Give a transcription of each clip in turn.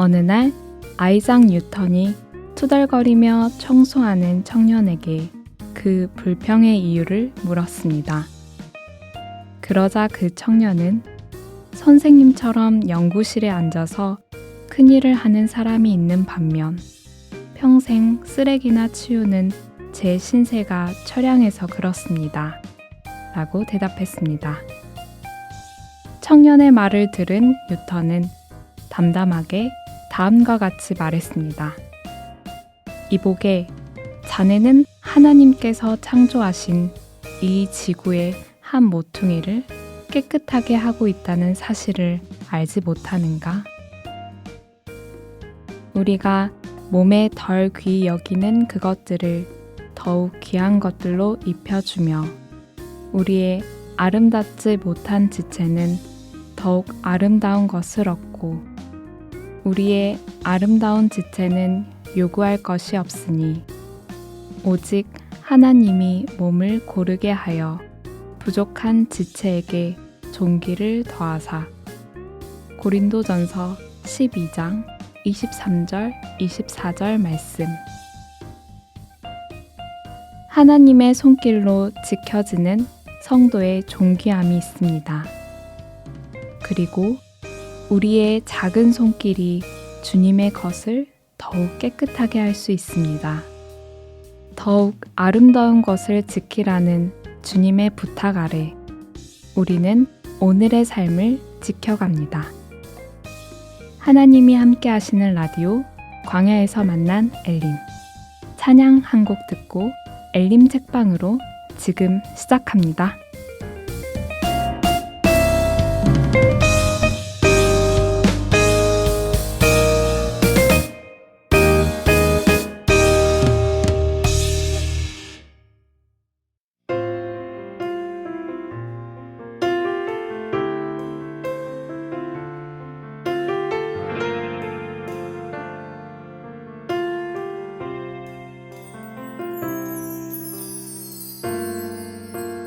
어느 날 아이작 뉴턴이 투덜거리며 청소하는 청년에게 그 불평의 이유를 물었습니다. 그러자 그 청년은 선생님처럼 연구실에 앉아서 큰일을 하는 사람이 있는 반면 평생 쓰레기나 치우는 제 신세가 처량해서 그렇습니다. 라고 대답했습니다. 청년의 말을 들은 뉴턴은 담담하게 다음과 같이 말했습니다. 이보게, 자네는 하나님께서 창조하신 이 지구의 한 모퉁이를 깨끗하게 하고 있다는 사실을 알지 못하는가? 우리가 몸에 덜 귀히 여기는 그것들을 더욱 귀한 것들로 입혀주며 우리의 아름답지 못한 지체는 더욱 아름다운 것을 얻고 우리의 아름다운 지체는 요구할 것이 없으니 오직 하나님이 몸을 고르게 하여 부족한 지체에게 존귀를 더하사. 고린도전서 12장 23절 24절 말씀. 하나님의 손길로 지켜지는 성도의 존귀함이 있습니다. 그리고 우리의 작은 손길이 주님의 것을 더욱 깨끗하게 할 수 있습니다. 더욱 아름다운 것을 지키라는 주님의 부탁 아래 우리는 오늘의 삶을 지켜갑니다. 하나님이 함께 하시는 라디오 광야에서 만난 엘림. 찬양 한 곡 듣고 엘림 책방으로 지금 시작합니다.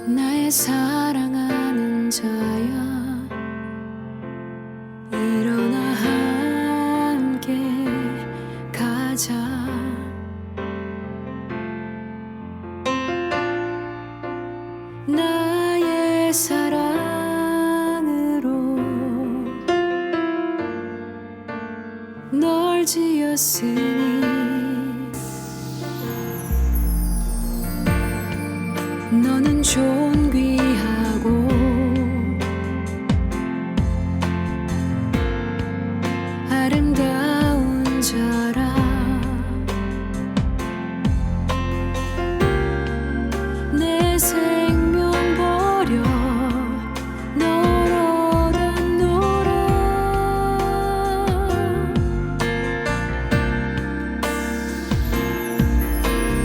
나의 사랑하는 자야, 일어나 함께 가자. 나의 사랑으로 널 지었으니 너는 존귀하고 아름다운 자라. 내 생명 버려 널 얻었노라.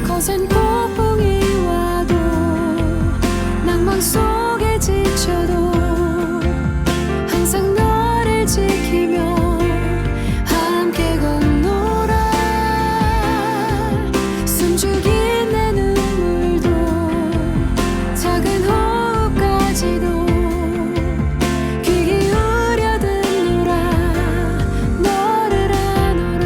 거센 폭풍이 낭만 속에 지쳐도 항상 너를 지키며 함께 걷노라. 숨죽인 내 눈물도 작은 호흡까지도 귀 기울여 듣노라. 너를 아노라.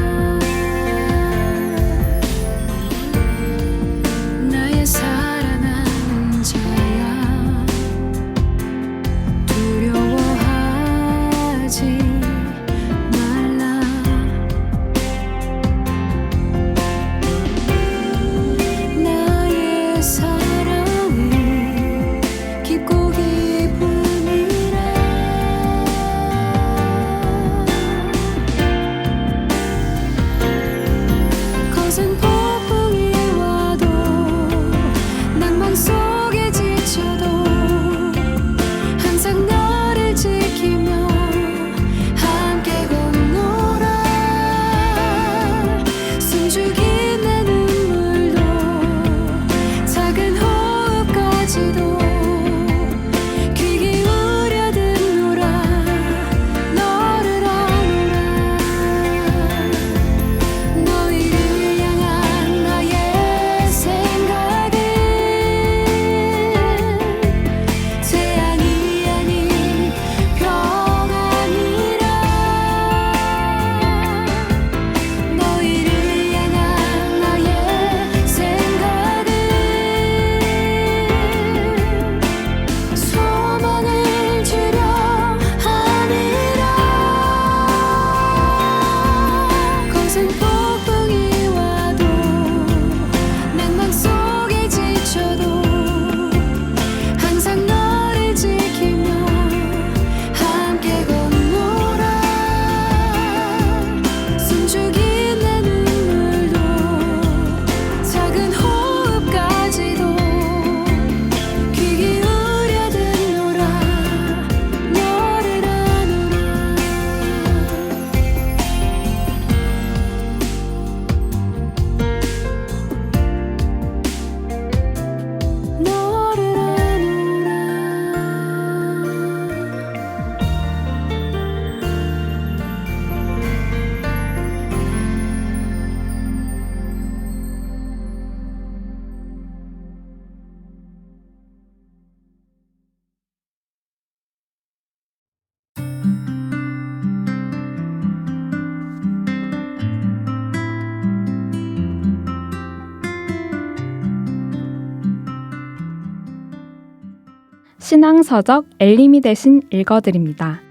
신앙서적 엘림이 대신 읽어드립니다.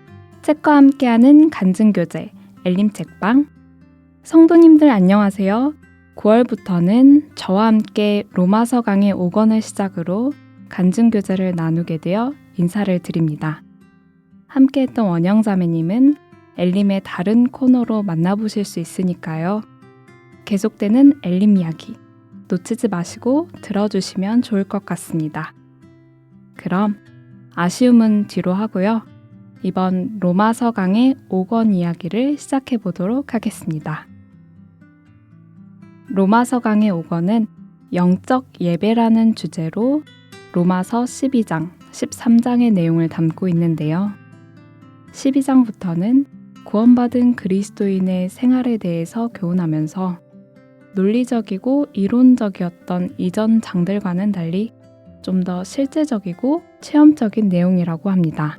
책과 함께하는 간증교재 엘림 책방. 성도님들 안녕하세요. 9월부터는 저와 함께 로마서 강의 5권을 시작으로 간증교재를 나누게 되어 인사를 드립니다. 함께했던 원영자매님은 엘림의 다른 코너로 만나보실 수 있으니까요. 계속되는 엘림 이야기 놓치지 마시고 들어주시면 좋을 것 같습니다. 그럼 아쉬움은 뒤로 하고요. 이번 로마서 강의 5권 이야기를 시작해 보도록 하겠습니다. 로마서 강의 5권은 영적 예배라는 주제로 로마서 12장, 13장의 내용을 담고 있는데요. 12장부터는 구원받은 그리스도인의 생활에 대해서 교훈하면서 논리적이고 이론적이었던 이전 장들과는 달리 좀 더 실제적이고 체험적인 내용이라고 합니다.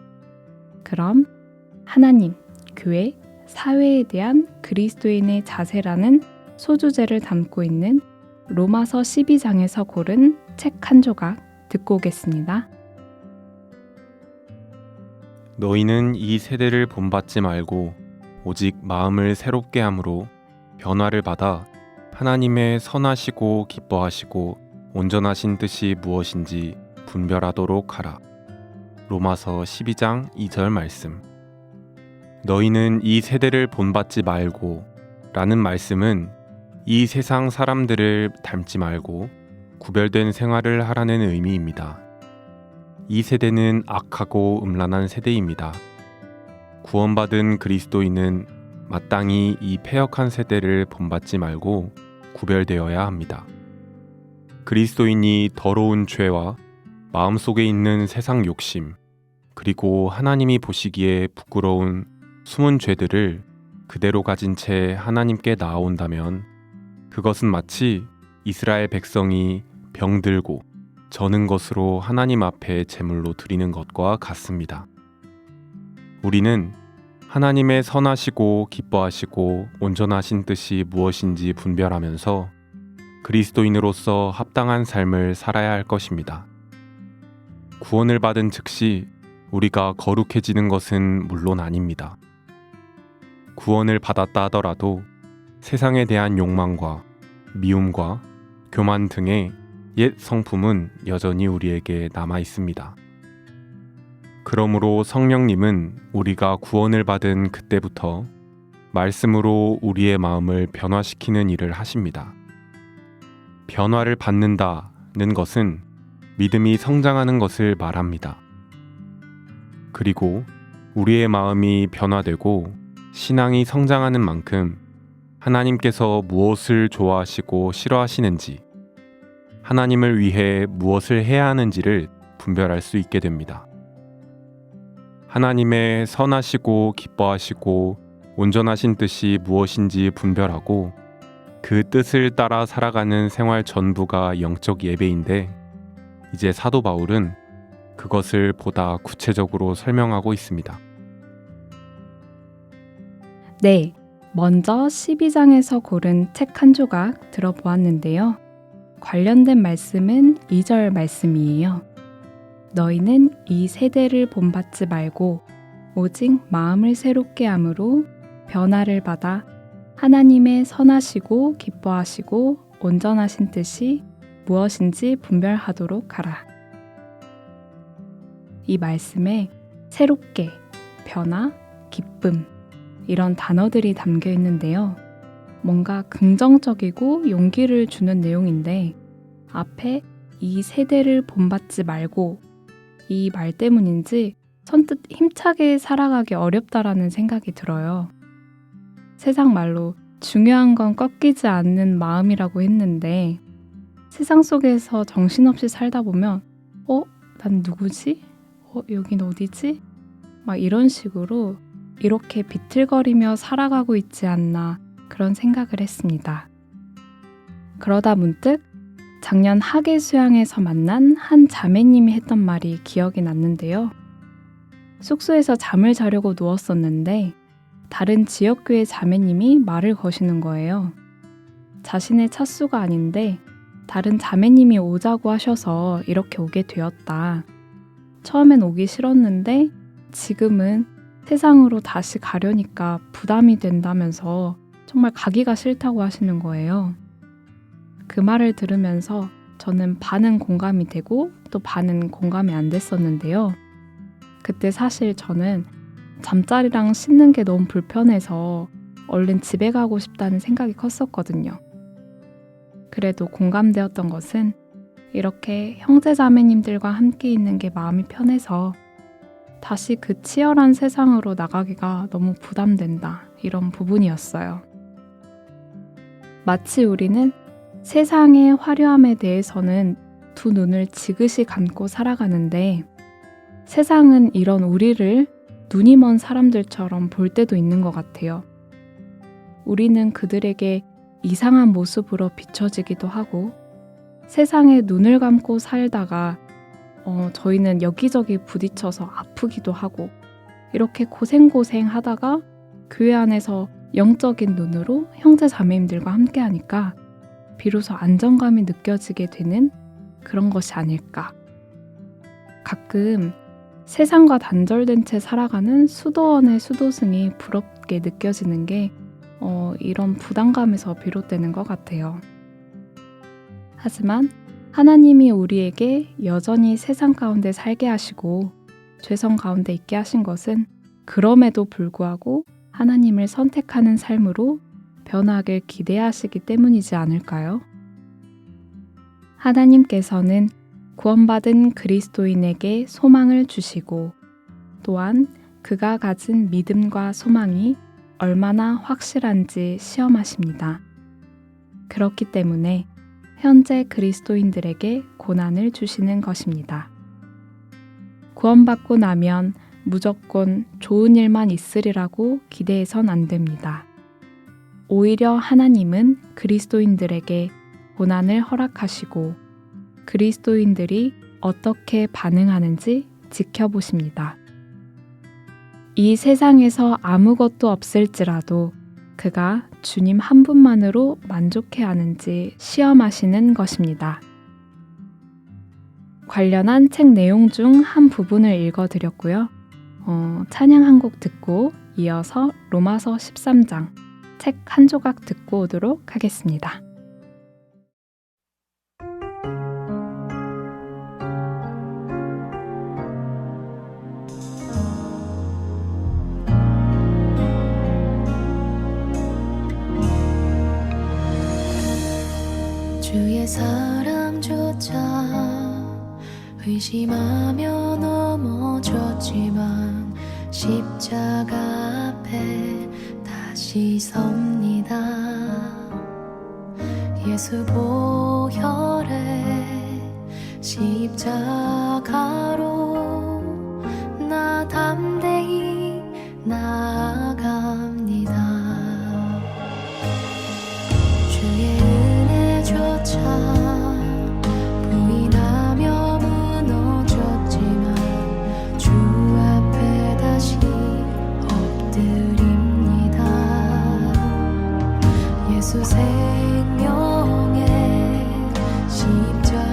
그럼 하나님, 교회, 사회에 대한 그리스도인의 자세라는 소주제를 담고 있는 로마서 12장에서 고른 책 한 조각 듣고 오겠습니다. 너희는 이 세대를 본받지 말고 오직 마음을 새롭게 함으로 변화를 받아 하나님의 선하시고 기뻐하시고 온전하신 뜻이 무엇인지 분별하도록 하라. 로마서 12장 2절 말씀. 너희는 이 세대를 본받지 말고 라는 말씀은 이 세상 사람들을 닮지 말고 구별된 생활을 하라는 의미입니다. 이 세대는 악하고 음란한 세대입니다. 구원받은 그리스도인은 마땅히 이 패역한 세대를 본받지 말고 구별되어야 합니다. 그리스도인이 더러운 죄와 마음속에 있는 세상 욕심, 그리고 하나님이 보시기에 부끄러운 숨은 죄들을 그대로 가진 채 하나님께 나아온다면 그것은 마치 이스라엘 백성이 병들고 저는 것으로 하나님 앞에 제물로 드리는 것과 같습니다. 우리는 하나님의 선하시고 기뻐하시고 온전하신 뜻이 무엇인지 분별하면서 그리스도인으로서 합당한 삶을 살아야 할 것입니다. 구원을 받은 즉시 우리가 거룩해지는 것은 물론 아닙니다. 구원을 받았다 하더라도 세상에 대한 욕망과 미움과 교만 등의 옛 성품은 여전히 우리에게 남아 있습니다. 그러므로 성령님은 우리가 구원을 받은 그때부터 말씀으로 우리의 마음을 변화시키는 일을 하십니다. 변화를 받는다는 것은 믿음이 성장하는 것을 말합니다. 그리고 우리의 마음이 변화되고 신앙이 성장하는 만큼 하나님께서 무엇을 좋아하시고 싫어하시는지, 하나님을 위해 무엇을 해야 하는지를 분별할 수 있게 됩니다. 하나님의 선하시고 기뻐하시고 온전하신 뜻이 무엇인지 분별하고 그 뜻을 따라 살아가는 생활 전부가 영적 예배인데, 이제 사도 바울은 그것을 보다 구체적으로 설명하고 있습니다. 네, 먼저 12장에서 고른 책 한 조각 들어보았는데요. 관련된 말씀은 2절 말씀이에요. 너희는 이 세대를 본받지 말고 오직 마음을 새롭게 함으로 변화를 받아 하나님의 선하시고 기뻐하시고 온전하신 뜻이 무엇인지 분별하도록 하라. 이 말씀에 새롭게, 변화, 기쁨 이런 단어들이 담겨 있는데요. 뭔가 긍정적이고 용기를 주는 내용인데 앞에 이 세대를 본받지 말고 이 말 때문인지 선뜻 힘차게 살아가기 어렵다라는 생각이 들어요. 세상 말로 중요한 건 꺾이지 않는 마음이라고 했는데 세상 속에서 정신없이 살다 보면 난 누구지? 여긴 어디지? 막 이런 식으로 이렇게 비틀거리며 살아가고 있지 않나 그런 생각을 했습니다. 그러다 문득 작년 학예 수양에서 만난 한 자매님이 했던 말이 기억이 났는데요. 숙소에서 잠을 자려고 누웠었는데 다른 지역교회 자매님이 말을 거시는 거예요. 자신의 찻수가 아닌데 다른 자매님이 오자고 하셔서 이렇게 오게 되었다. 처음엔 오기 싫었는데 지금은 세상으로 다시 가려니까 부담이 된다면서 정말 가기가 싫다고 하시는 거예요. 그 말을 들으면서 저는 반은 공감이 되고 또 반은 공감이 안 됐었는데요. 그때 사실 저는 잠자리랑 씻는 게 너무 불편해서 얼른 집에 가고 싶다는 생각이 컸었거든요. 그래도 공감되었던 것은 이렇게 형제자매님들과 함께 있는 게 마음이 편해서 다시 그 치열한 세상으로 나가기가 너무 부담된다, 이런 부분이었어요. 마치 우리는 세상의 화려함에 대해서는 두 눈을 지그시 감고 살아가는데 세상은 이런 우리를 눈이 먼 사람들처럼 볼 때도 있는 것 같아요. 우리는 그들에게 이상한 모습으로 비춰지기도 하고 세상에 눈을 감고 살다가 저희는 여기저기 부딪혀서 아프기도 하고 이렇게 고생고생 하다가 교회 안에서 영적인 눈으로 형제 자매님들과 함께 하니까 비로소 안정감이 느껴지게 되는 그런 것이 아닐까. 가끔 세상과 단절된 채 살아가는 수도원의 수도승이 부럽게 느껴지는 게 이런 부담감에서 비롯되는 것 같아요. 하지만 하나님이 우리에게 여전히 세상 가운데 살게 하시고 죄성 가운데 있게 하신 것은 그럼에도 불구하고 하나님을 선택하는 삶으로 변화하길 기대하시기 때문이지 않을까요? 하나님께서는 구원받은 그리스도인에게 소망을 주시고 또한 그가 가진 믿음과 소망이 얼마나 확실한지 시험하십니다. 그렇기 때문에 현재 그리스도인들에게 고난을 주시는 것입니다. 구원받고 나면 무조건 좋은 일만 있으리라고 기대해선 안 됩니다. 오히려 하나님은 그리스도인들에게 고난을 허락하시고 그리스도인들이 어떻게 반응하는지 지켜보십니다. 이 세상에서 아무것도 없을지라도 그가 주님 한 분만으로 만족해 하는지 시험하시는 것입니다. 관련한 책 내용 중 한 부분을 읽어드렸고요. 찬양 한 곡 듣고 이어서 로마서 13장 책 한 조각 듣고 오도록 하겠습니다. 주의 사랑조차 의심하며 넘어졌지만 십자가 앞에 다시 섭니다. 예수 보혈의 십자가로 나 담대히 나아갑니다. 주의 은혜조차 부인하며 무너졌지만 주 앞에 다시 엎드립니다. 예수 생명의 십자가에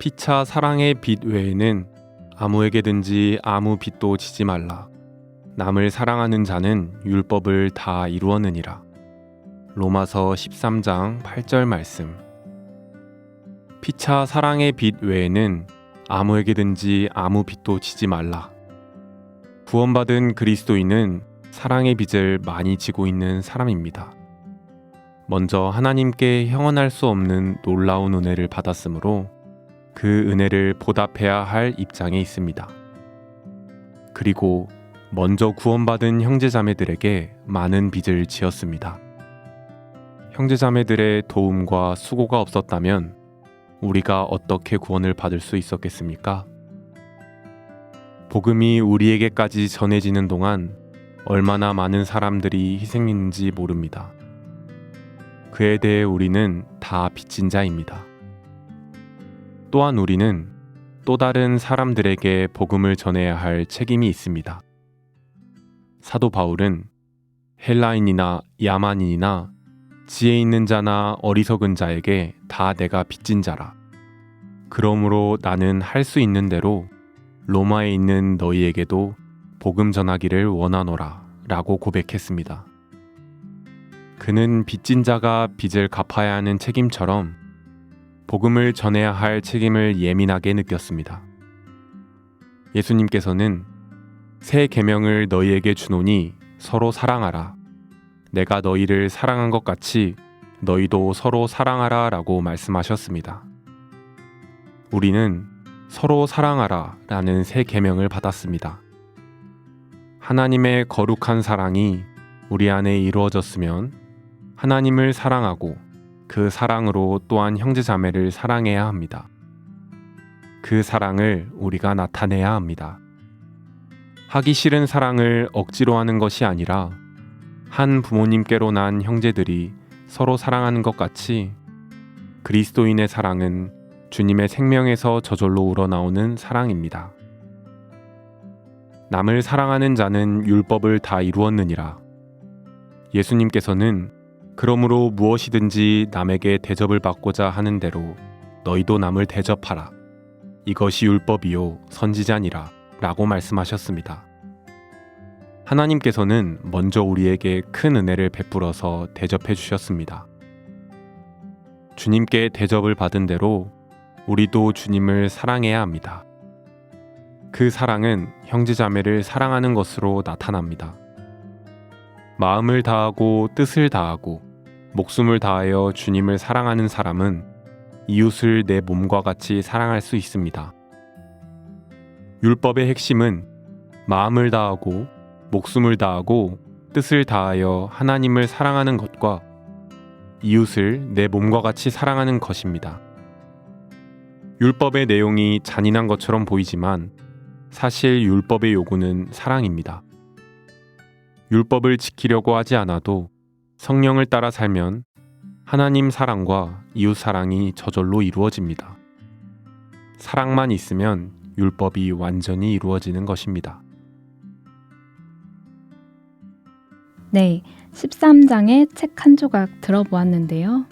피차 사랑의 빚 외에는 아무에게든지 아무 빚도 지지 말라. 남을 사랑하는 자는 율법을 다 이루었느니라. 로마서 13장 8절 말씀. 피차 사랑의 빚 외에는 아무에게든지 아무 빚도 지지 말라. 구원받은 그리스도인은 사랑의 빚을 많이 지고 있는 사람입니다. 먼저 하나님께 형언할 수 없는 놀라운 은혜를 받았으므로 그 은혜를 보답해야 할 입장에 있습니다. 그리고 먼저 구원받은 형제자매들에게 많은 빚을 지었습니다. 형제자매들의 도움과 수고가 없었다면 우리가 어떻게 구원을 받을 수 있었겠습니까? 복음이 우리에게까지 전해지는 동안 얼마나 많은 사람들이 희생했는지 모릅니다. 그에 대해 우리는 다 빚진 자입니다. 또한 우리는 또 다른 사람들에게 복음을 전해야 할 책임이 있습니다. 사도 바울은 헬라인이나 야만인이나 지혜 있는 자나 어리석은 자에게 다 내가 빚진 자라. 그러므로 나는 할 수 있는 대로 로마에 있는 너희에게도 복음 전하기를 원하노라 라고 고백했습니다. 그는 빚진 자가 빚을 갚아야 하는 책임처럼 복음을 전해야 할 책임을 예민하게 느꼈습니다. 예수님께서는 새 계명을 너희에게 주노니 서로 사랑하라. 내가 너희를 사랑한 것 같이 너희도 서로 사랑하라 라고 말씀하셨습니다. 우리는 서로 사랑하라 라는 새 계명을 받았습니다. 하나님의 거룩한 사랑이 우리 안에 이루어졌으면 하나님을 사랑하고 그 사랑으로 또한 형제자매를 사랑해야 합니다. 그 사랑을 우리가 나타내야 합니다. 하기 싫은 사랑을 억지로 하는 것이 아니라 한 부모님께로 난 형제들이 서로 사랑하는 것 같이 그리스도인의 사랑은 주님의 생명에서 저절로 우러나오는 사랑입니다. 남을 사랑하는 자는 율법을 다 이루었느니라. 예수님께서는 그러므로 무엇이든지 남에게 대접을 받고자 하는 대로 너희도 남을 대접하라. 이것이 율법이요 선지자니라 라고 말씀하셨습니다. 하나님께서는 먼저 우리에게 큰 은혜를 베풀어서 대접해 주셨습니다. 주님께 대접을 받은 대로 우리도 주님을 사랑해야 합니다. 그 사랑은 형제자매를 사랑하는 것으로 나타납니다. 마음을 다하고 뜻을 다하고 목숨을 다하여 주님을 사랑하는 사람은 이웃을 내 몸과 같이 사랑할 수 있습니다. 율법의 핵심은 마음을 다하고 목숨을 다하고 뜻을 다하여 하나님을 사랑하는 것과 이웃을 내 몸과 같이 사랑하는 것입니다. 율법의 내용이 잔인한 것처럼 보이지만 사실 율법의 요구는 사랑입니다. 율법을 지키려고 하지 않아도 성령을 따라 살면 하나님 사랑과 이웃 사랑이 저절로 이루어집니다. 사랑만 있으면 율법이 완전히 이루어지는 것입니다. 네, 13장의 책 한 조각 들어보았는데요.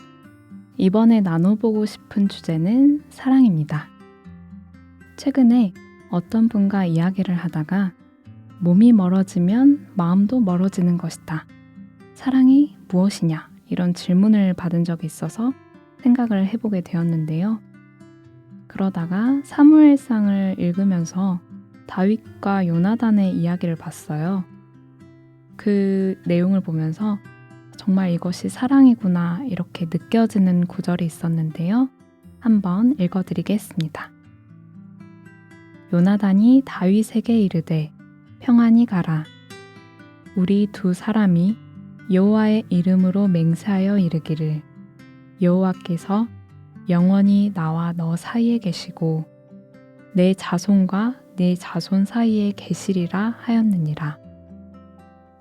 이번에 나눠보고 싶은 주제는 사랑입니다. 최근에 어떤 분과 이야기를 하다가 몸이 멀어지면 마음도 멀어지는 것이다. 사랑이 무엇이냐? 이런 질문을 받은 적이 있어서 생각을 해보게 되었는데요. 그러다가 사무엘상을 읽으면서 다윗과 요나단의 이야기를 봤어요. 그 내용을 보면서 정말 이것이 사랑이구나 이렇게 느껴지는 구절이 있었는데요. 한번 읽어드리겠습니다. 요나단이 다윗에게 이르되 평안히 가라. 우리 두 사람이 여호와의 이름으로 맹세하여 이르기를 여호와께서 영원히 나와 너 사이에 계시고 내 자손과 내 자손 사이에 계시리라 하였느니라.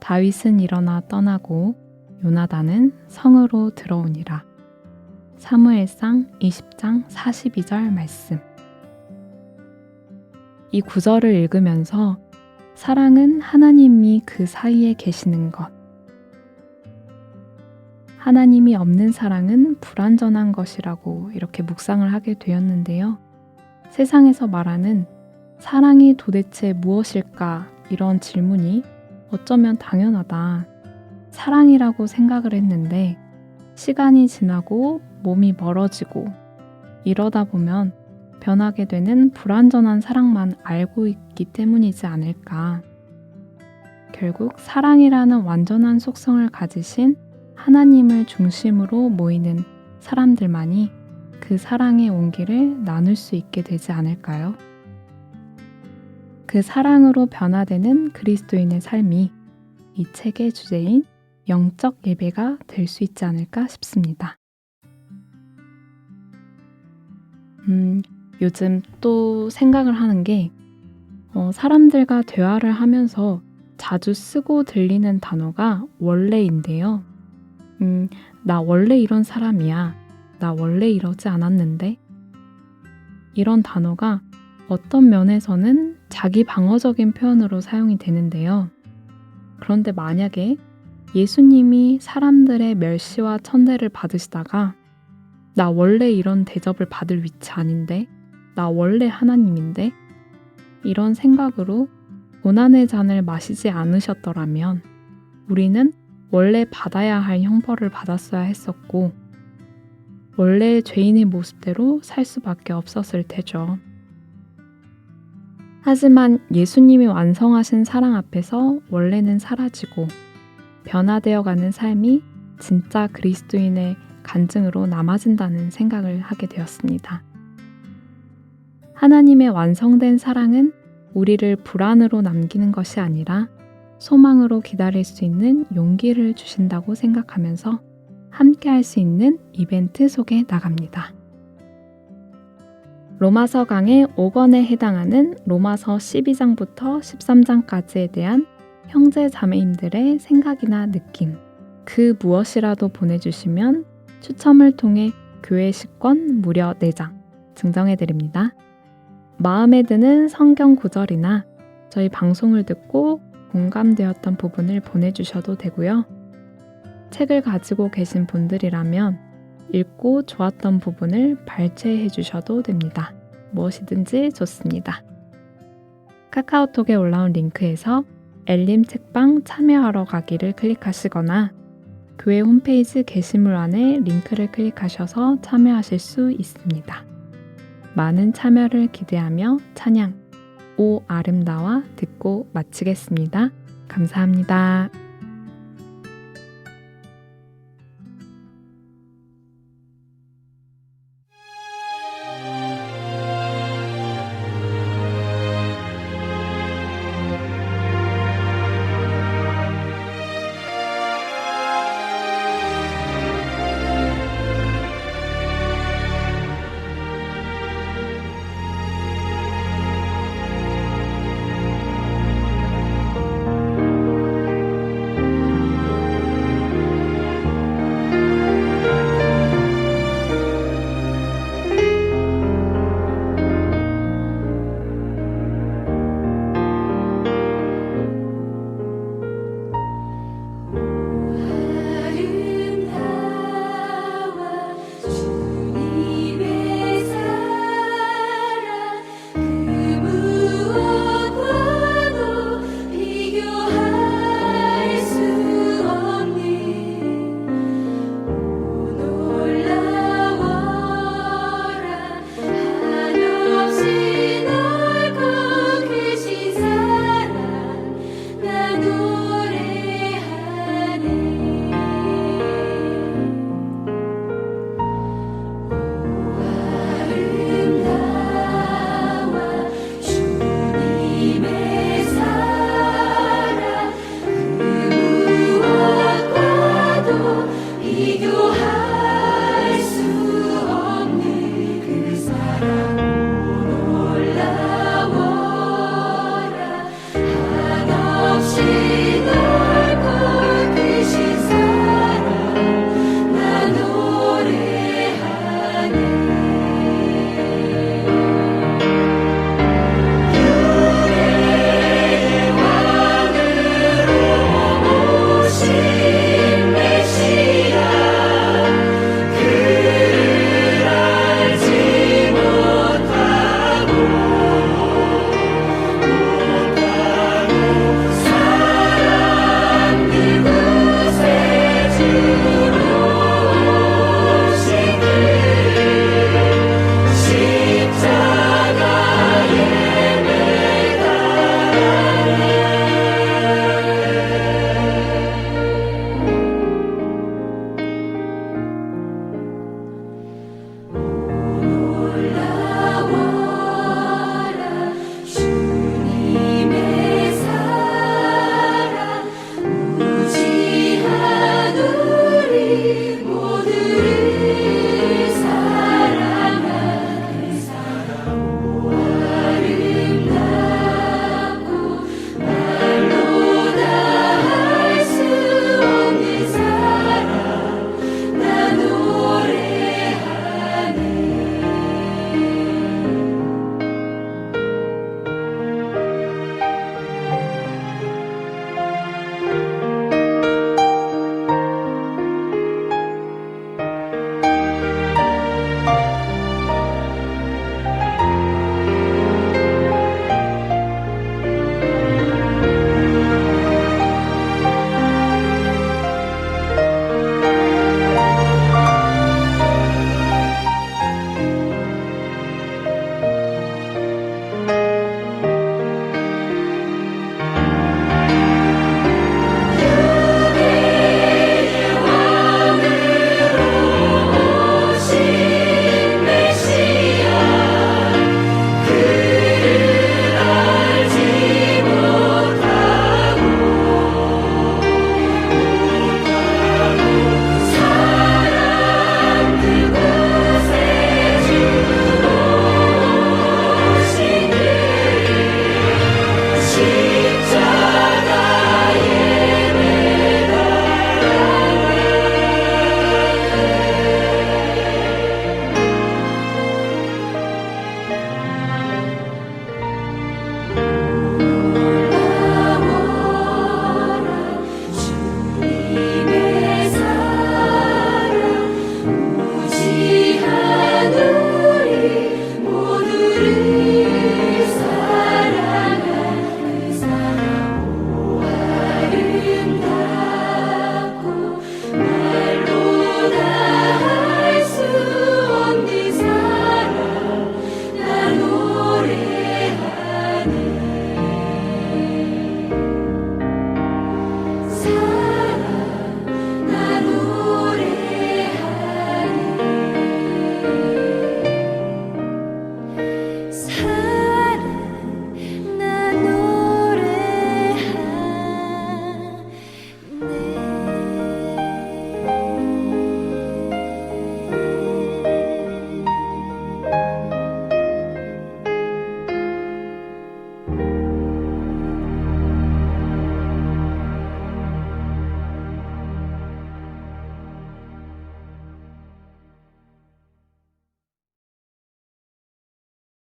다윗은 일어나 떠나고 요나단은 성으로 들어오니라. 사무엘상 20장 42절 말씀. 이 구절을 읽으면서 사랑은 하나님이 그 사이에 계시는 것, 하나님이 없는 사랑은 불완전한 것이라고 이렇게 묵상을 하게 되었는데요. 세상에서 말하는 사랑이 도대체 무엇일까? 이런 질문이 어쩌면 당연하다. 사랑이라고 생각을 했는데 시간이 지나고 몸이 멀어지고 이러다 보면 변하게 되는 불완전한 사랑만 알고 있기 때문이지 않을까. 결국 사랑이라는 완전한 속성을 가지신 하나님을 중심으로 모이는 사람들만이 그 사랑의 온기를 나눌 수 있게 되지 않을까요? 그 사랑으로 변화되는 그리스도인의 삶이 이 책의 주제인 영적 예배가 될 수 있지 않을까 싶습니다. 요즘 또 생각을 하는 게 사람들과 대화를 하면서 자주 쓰고 들리는 단어가 원래인데요. 나 원래 이런 사람이야. 나 원래 이러지 않았는데. 이런 단어가 어떤 면에서는 자기 방어적인 표현으로 사용이 되는데요. 그런데 만약에 예수님이 사람들의 멸시와 천대를 받으시다가 나 원래 이런 대접을 받을 위치 아닌데, 나 원래 하나님인데 이런 생각으로 고난의 잔을 마시지 않으셨더라면 우리는 원래 받아야 할 형벌을 받았어야 했었고 원래 죄인의 모습대로 살 수밖에 없었을 테죠. 하지만 예수님이 완성하신 사랑 앞에서 원래는 사라지고 변화되어가는 삶이 진짜 그리스도인의 간증으로 남아진다는 생각을 하게 되었습니다. 하나님의 완성된 사랑은 우리를 불안으로 남기는 것이 아니라 소망으로 기다릴 수 있는 용기를 주신다고 생각하면서 함께 할 수 있는 이벤트 속에 나갑니다. 로마서 강의 5권에 해당하는 로마서 12장부터 13장까지에 대한 형제 자매님들의 생각이나 느낌, 그 무엇이라도 보내주시면 추첨을 통해 교회 식권 무려 4장 증정해드립니다. 마음에 드는 성경 구절이나 저희 방송을 듣고 공감되었던 부분을 보내주셔도 되고요. 책을 가지고 계신 분들이라면 읽고 좋았던 부분을 발췌해 주셔도 됩니다. 무엇이든지 좋습니다. 카카오톡에 올라온 링크에서 엘림 책방 참여하러 가기를 클릭하시거나 교회 홈페이지 게시물란에 링크를 클릭하셔서 참여하실 수 있습니다. 많은 참여를 기대하며 찬양 오 아름다워 듣고 마치겠습니다. 감사합니다.